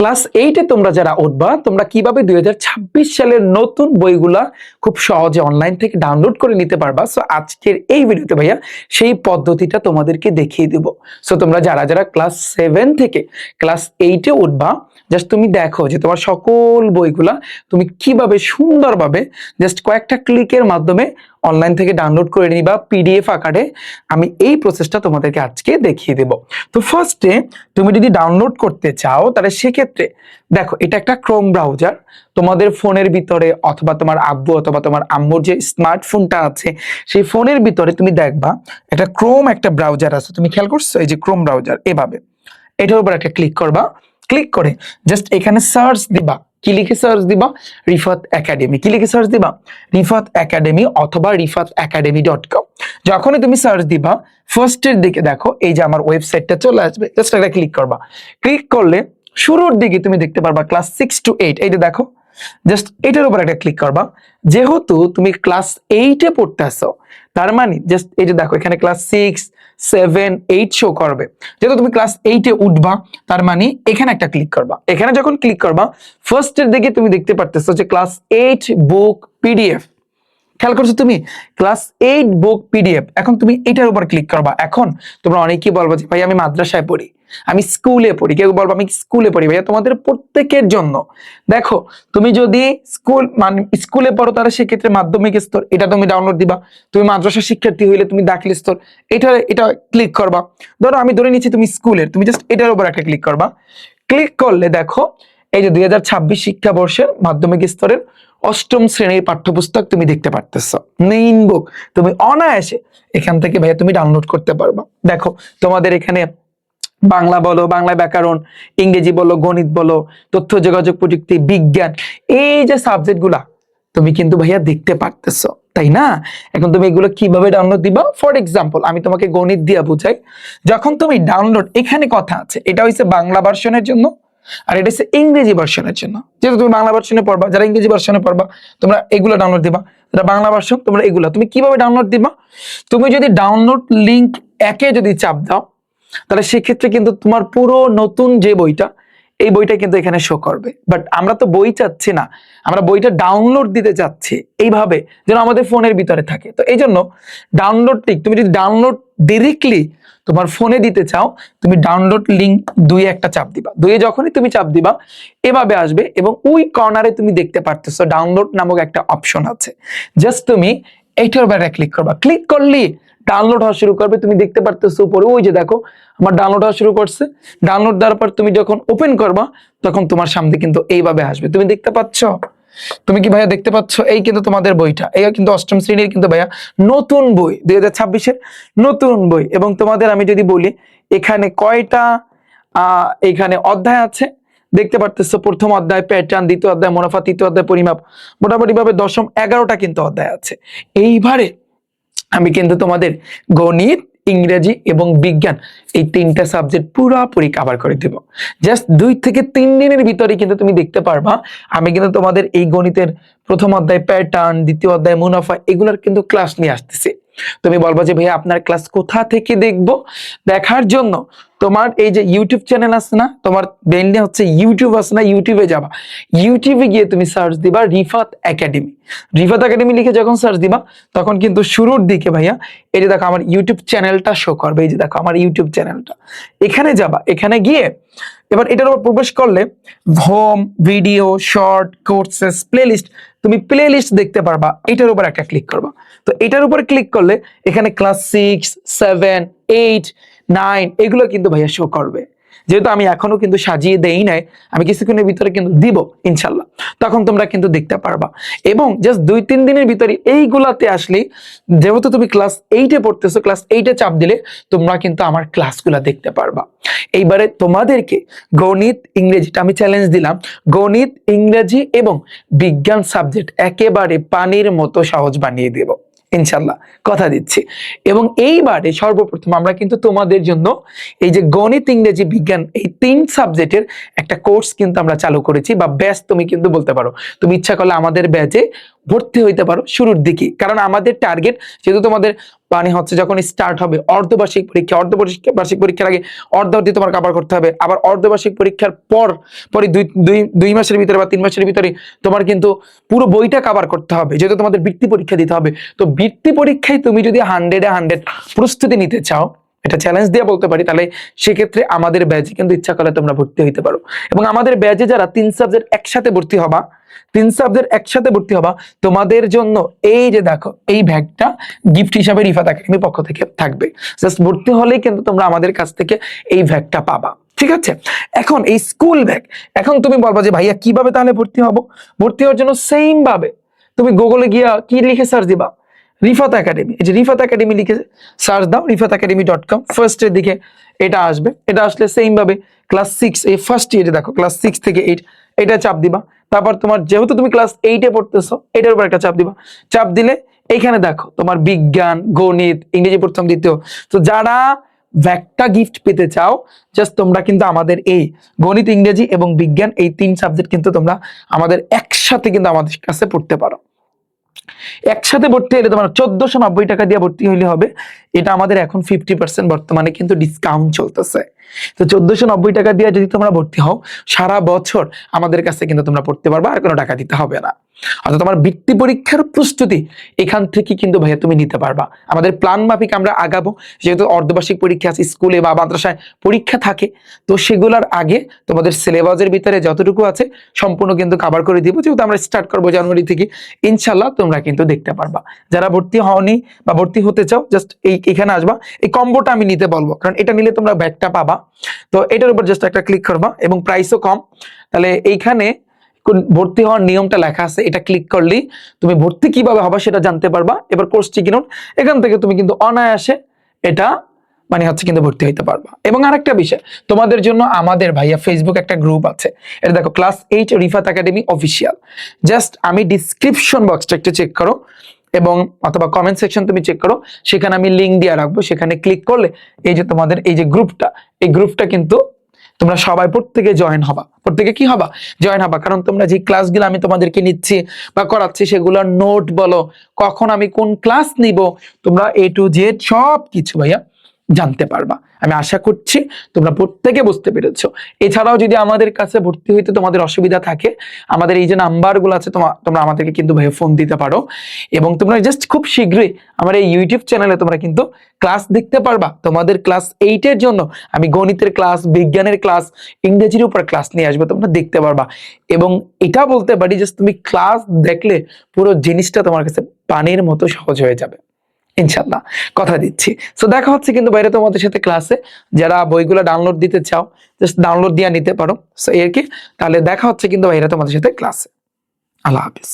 Class 8-এ তোমরা যারা উঠবা, তোমরা কিভাবে 2026 সালের নতুন বইগুলা খুব সহজে অনলাইন থেকে ডাউনলোড করে নিতে পারবা। সো আজকের এই ভিডিওতে ভাইয়া সেই পদ্ধতিটা তোমাদেরকে দেখিয়ে দিব। সো তোমরা যারা যারা ক্লাস 7 থেকে ক্লাস 8-এ উঠবা, জাস্ট তুমি দেখো যে তোমার সকল বইগুলা তুমি কিভাবে সুন্দরভাবে জাস্ট কয়েকটা ক্লিকের মাধ্যমে অনলাইন থেকে ডাউনলোড করে নিবা পিডিএফ আকারে। আমি এই প্রসেসটা তোমাদেরকে আজকে দেখিয়ে দেব। তো ফার্স্টে তুমি যদি ডাউনলোড করতে চাও তাহলে সেক্ষেত্রে দেখো, এটা একটা ক্রোম ব্রাউজার। তোমাদের ফোনের ভিতরে অথবা তোমার আব্বু অথবা তোমার আম্মুর যে স্মার্টফোনটা আছে সেই ফোনের ভিতরে তুমি দেখবা একটা ক্রোম একটা ব্রাউজার আছে। তুমি খেয়াল করছো এই যে ক্রোম ব্রাউজার, এভাবে এটার উপর একটা ক্লিক করবা। ক্লিক করে জাস্ট এখানে সার্চ দিবা। কি লিখে সার্চ দিবা? রিফাত একাডেমি। কি লিখে সার্চ দিবা? রিফাত একাডেমি অথবা rifatacademy.com। যখনই তুমি সার্চ দিবা ফার্স্টের দিকে দেখো এই যে আমার ওয়েবসাইটটা চলে আসবে। জাস্ট একটা ক্লিক করবা। ক্লিক করলে শুরুর দিকে তুমি দেখতে পারবা ক্লাস 6 to 8। এই যে দেখো, জাস্ট এটার উপর একটা ক্লিক করবা। যেহেতু তুমি ক্লাস 8-এ পড়তেছো, তার মানে জাস্ট এই যে দেখো এখানে ক্লাস 6, 7, 8 শো করবে। যেহেতু তুমি ক্লাস 8-এ উঠবা, তার মানে এখানে একটা ক্লিক করবা। এখানে যখন ক্লিক করবা ফার্স্টের দিকে তুমি দেখতে পারতেছো যে ক্লাস 8 বুক পিডিএফ। খেয়াল করছো তুমি? ক্লাস 8 বুক পিডিএফ। এখন তুমি এটার উপর ক্লিক করবা। এখন তোমরা অনেকেই বলবো যে ভাই আমি মাদ্রাসায় পড়ি, আমি স্কুলে পড়ি। কেউ বলবো আমি স্কুলে পড়ি। ভাইয়া তোমাদের প্রত্যেকের জন্য দেখো, তুমি যদি স্কুলে পড়ো তাহলে সেক্ষেত্রে মাধ্যমিক স্তর এটা তুমি ডাউনলোড দিবা। তুমি মাদ্রাসা শিক্ষার্থী হইলে তুমি দাখিল স্তর এটা ক্লিক করবা। ধরো আমি ধরে নিচ্ছি তুমি স্কুলের, তুমি জাস্ট এটার উপর একটা ক্লিক করবা। ক্লিক করলে দেখো এই যে 2026 শিক্ষাবর্ষের মাধ্যমিক স্তরের 8ম শ্রেণীর পাঠ্যপুস্তক তুমি দেখতে পারতেছো। মেইন বুক তুমি অনায়াসে এখান থেকে ভাইয়া তুমি ডাউনলোড করতে পারবা। দেখো তোমাদের এখানে বাংলা বলো, বাংলা ব্যাকরণ, ইংরেজি বলো, গণিত বলো, তথ্য যোগাযোগ প্রযুক্তি, বিজ্ঞান, এই যে সাবজেক্ট গুলা তুমি কিন্তু ভাইয়া দেখতে পারতেছো, তাই না? এখন তুমি এগুলো কিভাবে ডাউনলোড দিবা? ফর এক্সাম্পল আমি তোমাকে গণিত দিয়ে বুঝাই। যখন তুমি ডাউনলোড, এখানে কথা আছে, এটা হচ্ছে বাংলা ভার্সনের জন্য আর এটা হচ্ছে ইংরেজি ভার্সনের জন্য। যেহেতু তুমি বাংলা ভার্সনে পড়বা, যারা ইংরেজি ভার্সনে পড়বা তোমরা এগুলো ডাউনলোড দিবা। যারা বাংলা ভার্সন তোমরা এগুলো তুমি কিভাবে ডাউনলোড দিবা? তুমি যদি ডাউনলোড লিংক একে যদি চাপ দাও তাহলে সেক্ষেত্রে কিন্তু তোমার পুরো নতুন যে বইটা, এই বইটা কিন্তু এখানে শো করবে। বাট আমরা তো বই চাচ্ছি না, আমরা বইটা ডাউনলোড দিতে চাচ্ছি এইভাবে যেন আমাদের ফোনের ভিতরে থাকে। তো এই জন্য ডাউনলোড লিংক তুমি যদি ডাউনলোড ডিরেক্টলি তোমার ফোনে দিতে চাও, তুমি ডাউনলোড লিংক 2 একটা চাপ দিবা। 2 যখনই তুমি চাপ দিবা এভাবে আসবে এবং ওই কর্নারে তুমি দেখতে পারতেছো ডাউনলোড নামক একটা অপশন আছে। জাস্ট তুমি এইটার উপরে ক্লিক করবা। ক্লিক করলে ডাউনলোড হওয়া শুরু করবে। তুমি দেখতে পারতেছো উপরে ওই যে দেখো আমার ডাউনলোড হওয়া শুরু করছে। ডাউনলোড দেওয়ার পর তুমি যখন ওপেন করবা তখন তোমার সামনে কিন্তু এইভাবে আসবে। তুমি দেখতে পাচ্ছ? তুমি কি ভাইয়া দেখতে পাচ্ছ? এই কিন্তু তোমাদের বইটা, এই কিন্তু 8ম শ্রেণীর কিন্তু ভাইয়া নতুন বই, 2026-এর নতুন বই। এবং তোমাদের আমি যদি বলি এখানে কয়টা এখানে অধ্যায় আছে দেখতে পারতেছো। প্রথম অধ্যায় প্যাটার্ন, দ্বিতীয় অধ্যায় মুনাফা, তৃতীয় অধ্যায় পরিমাপ, মোটামুটি ভাবে 10ম 11টা কিন্তু অধ্যায় আছে। এইবারে আমি কিন্তু তোমাদের গণিত, ইংরেজি এবং বিজ্ঞান এই 3টা সাবজেক্ট পুরোপুরি কভার করে দেব। জাস্ট 2 থেকে 3 দিনের ভিতরে কিন্তু তুমি দেখতে পারবা আমি কিন্তু তোমাদের এই গণিতের প্রথম অধ্যায় প্যাটার্ন, দ্বিতীয় অধ্যায় মুনাফা এগুলোর কিন্তু ক্লাস নিয়ে আসতেছি। তুমি বলবা যে ভাইয়া আপনার ক্লাস কোথা থেকে দেখবো? দেখার জন্য তোমার এই যে ইউটিউব চ্যানেল আছে না, তোমার মেইনলি হচ্ছে ইউটিউব আছে না, ইউটিউবে যাবা। ইউটিউবে গিয়ে তুমি সার্চ দিবা রিফাত একাডেমি। রিফাত একাডেমি লিখে যখন সার্চ দিবা তখন কিন্তু শুরুর দিকে ভাইয়া এই যে দেখো আমার ইউটিউব চ্যানেলটা শো করবে। এই যে দেখো আমার ইউটিউব চ্যানেলটা, এখানে যাবা। এখানে গিয়ে এবার এটার উপর প্রবেশ করলে home, video, short, courses, playlist, তুমি প্লেলিস্ট দেখতে পারবা। এটার উপর একটা ক্লিক করবা। তো এটার উপর ক্লিক করলে এখানে ক্লাস 6, 7, 8, 9 এগুলো কিন্তু ভাইয়া শো করবে। যেহেতু আমি এখনো কিন্তু সাজিয়ে দেই নাই, আমি কিছুক্ষণের ভিতরে কিন্তু দিব ইনশাল্লাহ, তখন তোমরা কিন্তু দেখতে পারবা। এবং জাস্ট 2-3 দিনের ভিতরে এইগুলাতে আসলে, যেহেতু তুমি ক্লাস 8-এ পড়তেছো, ক্লাস 8-এ চাপ দিলে তোমরা কিন্তু আমার ক্লাসগুলা দেখতে পারবা। এইবারে তোমাদেরকে গণিত, ইংরেজিটা আমি চ্যালেঞ্জ দিলাম, গণিত, ইংরেজি এবং বিজ্ঞান সাবজেক্ট একেবারে পানির মতো সহজ বানিয়ে দেব ইনশাল্লাহ, কথা দিচ্ছি। এবং এইবারে সর্বপ্রথম আমরা কিন্তু তোমাদের জন্য এই যে গণিত, ইংরেজি, বিজ্ঞান এই 3 সাবজেক্টের একটা কোর্স কিন্তু আমরা চালু করেছি, বা ব্যাচ তুমি কিন্তু বলতে পারো। তুমি ইচ্ছা করলে আমাদের ব্যাচে ভর্তি হইতে পারো শুরুর দিকে, কারণ আমাদের টার্গেট যেহেতু তোমাদের মানে হচ্ছে যখন স্টার্ট হবে অর্ধবার্ষিক পরীক্ষা, বার্ষিক পরীক্ষার আগে অর্ধ তোমার কভার করতে হবে, আবার অর্ধবার্ষিক পরীক্ষার পরে দুই মাসের ভিতরে বা 3 মাসের ভিতরে তোমার কিন্তু পুরো বইটা কভার করতে হবে, যেহেতু তোমাদের বৃত্তি পরীক্ষা দিতে হবে। তো বৃত্তি পরীক্ষায় তুমি যদি 100 প্রস্তুতি নিতে চাও, এটা চ্যালেঞ্জ দিয়ে বলতে পারি, তাহলে সেক্ষেত্রে আমাদের ব্যাচে কিন্তু ইচ্ছা করলে তোমরা ভর্তি হইতে পারো। এবং আমাদের ব্যাচে যারা 3 সাবজেক্ট একসাথে ভর্তি হবা, তোমাদের জন্য এই যে দেখো এই ব্যাগটা গিফট হিসাবে রিফাত একাডেমির পক্ষ থেকে থাকবে। জাস্ট ভর্তি হলেই কিন্তু তোমরা আমাদের কাছ থেকে এই ব্যাগটা পাবা, ঠিক আছে? এখন এই স্কুল ব্যাগ, এখন তুমি বলবা যে ভাইয়া কিভাবে তাহলে ভর্তি হব? ভর্তি হওয়ার জন্য সেম ভাবে তুমি গুগলে গিয়া কি লিখে সার্চ দিবা, রিফাত একাডেমি, এই যে রিফাত একাডেমি লিখে সার্চ দাও, rifatacademy.com, ফার্স্টের দিকে এটা আসবে। এটা আসলে সেম ভাবে ক্লাস 6 এই ফার্স্ট ইয়ারে দেখো ক্লাস 6 থেকে 8 এটা চাপ দিবা। তারপর তোমার যেহেতু তুমি ক্লাস 8 এ পড়তেছো, এটার উপর একটা চাপ দিবা। চাপ দিলে এইখানে দেখো তোমার বিজ্ঞান, গণিত, ইংরেজি প্রথম দ্বিতীয়। তো যারা ভ্যাকটা গিফট পেতে চাও, জাস্ট তোমরা কিন্তু আমাদের এই গণিত, ইংরেজি এবং বিজ্ঞান এই 3 সাবজেক্ট কিন্তু তোমরা আমাদের একসাথে কিন্তু আমাদের কাছে পড়তে পারো। একসাথে ভর্তি হলে তোমার 1490 টাকা দিয়ে ভর্তি হইলে হবে। এটা আমাদের এখন 50% বর্তমানে কিন্তু ডিসকাউন্ট চলতেছে। তো 1490 টাকা দিয়ে যদি তোমরা ভর্তি হও, সারা বছর আমাদের কাছে কিন্তু তোমরা পড়তে পারবা, আর কোনো টাকা দিতে হবে না। অর্থাৎ তোমার বৃত্তি পরীক্ষার প্রস্তুতি এখান থেকে কিন্তু ভাইয়া তুমি নিতে পারবা। আমাদের প্ল্যান মাফিক আমরা আগাবো, যেহেতু অর্ধবার্ষিক পরীক্ষা আছে, স্কুলে বা মাদ্রাসায় পরীক্ষা থাকে, তো সেগুলোর আগে তোমাদের সিলেবাসের ভিতরে যতটুকু আছে সম্পূর্ণ কিন্তু কভার করে দিব। যেহেতু আমরা স্টার্ট করবো জানুয়ারি থেকে, ইনশাল্লাহ তোমরা কিন্তু দেখতে পারবা। যারা ভর্তি হওনি বা ভর্তি হতে চাও, জাস্ট এখানে আসবা। এই কম্বোটা আমি নিতে বলবো, কারণ এটা নিলে তোমরা ব্যাগটা পাবা। তো এটার উপর জাস্ট একটা ক্লিক করবা, এবং প্রাইসও কম। তাহলে এইখানে ভর্তি হওয়ার নিয়মটা লেখা আছে, এটা ক্লিক করলেই তুমি ভর্তি কিভাবে হবে সেটা জানতে পারবা। এবার কোর্সটি কিনুন, এখান থেকে তুমি কিন্তু অনায়াসে এটা মানে হচ্ছে কিন্তু ভর্তি হইতে পারবা। এবং আরেকটা বিষয় তোমাদের জন্য, আমাদের ভাইয়া ফেসবুক একটা গ্রুপ আছে, এটা দেখো class 8 Rifat academy official. Just আমি ডিসক্রিপশন বক্সটা একটু চেক করো, এবং অথবা কমেন্ট সেকশন তুমি চেক করো, সেখানে আমি লিঙ্ক দিয়ে রাখবো। সেখানে ক্লিক করলে এই যে তোমাদের এই যে গ্রুপটা, এই গ্রুপটা কিন্তু তোমরা সবাই প্রত্যেকে জয়েন হবা। প্রত্যেকে কি হবা? জয়েন হবা। কারণ তোমরা যে ক্লাসগুলো আমি তোমাদেরকে নিচ্ছি বা করাচ্ছি, সেগুলোর নোট বলো, কখন আমি কোন ক্লাস নিব, তোমরা A to Z সব কিছু ভাইয়া জানতে পারবা। আমি আশা করছি তোমরা প্রত্যেকে বুঝতে পেরেছো। এছাড়াও যদি আমাদের কাছে ভর্তি হইতে তোমাদের অসুবিধা থাকে, আমাদের এই যে নাম্বারগুলো আছে, তোমরা আমাদেরকে কিন্তু ভাইয়া ফোন দিতে পারো। এবং তোমরা জাস্ট খুব শীঘ্রই আমার এই ইউটিউব চ্যানেলে তোমরা কিন্তু ক্লাস দেখতে পারবা। তোমাদের ক্লাস 8 এর জন্য আমি গণিতের ক্লাস, বিজ্ঞানের ক্লাস, ইংরেজির উপর ক্লাস নিয়ে আসবো, তোমরা দেখতে পারবা। এবং এটা বলতে পারি যে তুমি ক্লাস দেখলে পুরো জিনিসটা তোমার কাছে পানির মতো সহজ হয়ে যাবে, ইনশাল্লাহ, কথা দিচ্ছি। সো দেখা হচ্ছে কিন্তু বাইরে তোমাদের সাথে ক্লাসে। যারা বইগুলো ডাউনলোড দিতে চাও, জাস্ট ডাউনলোড দিয়ে নিতে পারো। সো এর কি, তাহলে দেখা হচ্ছে কিন্তু বাইরে তোমাদের সাথে ক্লাসে। আল্লাহ হাফিজ।